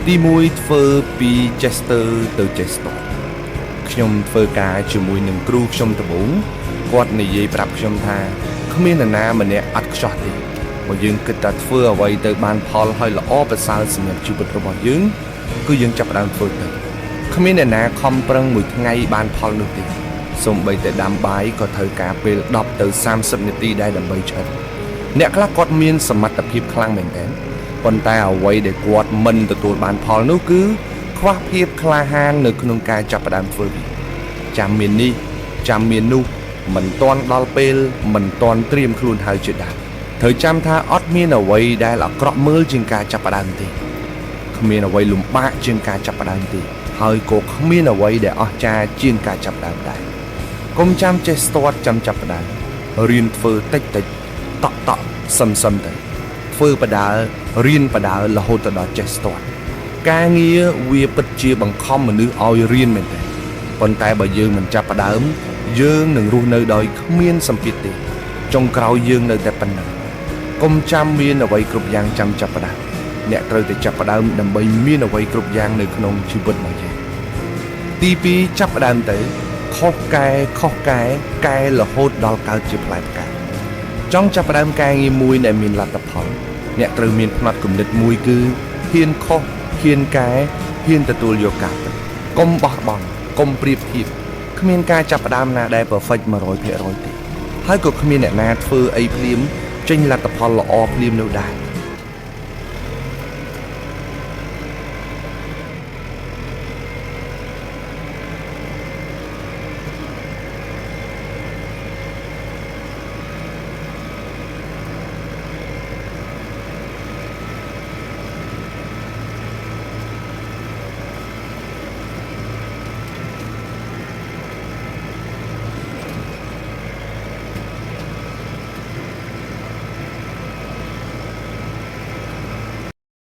ទី1ធ្វើពី Chester ទៅ Chester ខ្ញុំធ្វើការជាមួយនឹងគ្រូខ្ញុំដំបូងគាត់និយាយប្រាប់ខ្ញុំថាគ្មាននរណាម្នាក់អត់ខ្ចោះទេបើយើងគិតថាធ្វើអ្វីទៅបានផលហើយល្អប្រសើរសម្រាប់ជីវិតរបស់យើងគឺយើងចាប់ផ្ដើមធ្វើទៅគ្មានអ្នកណាខំប្រឹងមួយថ្ងៃបានផលនោះទេសូម្បីតែដាំបាយក៏ត្រូវការពេល10ទៅ30នាទីដែរដើម្បីឆ្អិនអ្នកខ្លះគាត់មានសមត្ថភាពខ្លាំងមែនទែនប៉ុន្តែអ្វីដែលគាត់មិនទទួលបានផលនោះគឺខ្វះភាពក្លាហាននៅក្នុងការចាប់ផ្ដើមធ្វើវាចាំមាននេះចាំមាននោះមិនទាន់ដល់ពេលមិនទាន់ត្រៀមខ្លួនហើយជាដើមត្រូវចាំថាអត់មានអ្វីដែលអាក្រក់មើលជាងការចាប់ផ្ដើមទេគ្មានអ្វីលំបាកជាងការចាប់ផ្ដើមទេហើយក៏គ្មានអ្វីដែលអស្ចារ្យជាងការចាប់ផ្ដើមដែរកុំចាំចេះស្ទាត់ចាំចាប់ផ្ដើមរៀនធ្វើតិចតិចតក់សឹមទៅធ្វើបដាលរៀនបដាលរហូតទៅដល់ចេះស្ទាត់ការងារវាពិតជាបង្ខំមនុស្សឲ្យរៀនមែនទេប៉ុន្តែបើយើងមិនចាប់ផ្ដើមយើងនឹងរស់នៅដោយគ្មានសម្ពាធទេចុងក្រោយយើងនៅតែប៉ុណ្ណឹងកុំចាំមានអ្វីគ្រប់យ៉ាងចាំចាប់ផ្ដើមអ្នកត្រូវតែចាប់ផ្ដើមដើម្បីមានអ្វីគ្រប់យ៉ាងនៅក្នុងជីវិតរបស់យើងទី2ចាប់ផ្ដើមទៅខុសកែកែរហូតដល់កើតជាផ្លែផ្កាចង់ចាប់ផ្ដើមការងារមួយដែលមានលទ្ធផលអ្នកត្រូវមានផ្នត់គំនិតមួយគឺហ៊ានខុសហ៊ានកែហ៊ានទទួលយកការពិតកុំបោះបង់កុំប្រៀបធៀបគ្មានការចាប់ផ្ដើមណាដែល perfect 100% ទេហើយក៏គ្មានអ្នកណាធ្វើអីភ្លាមចេញលទ្ធផលល្អភ្លាមនោះដែរ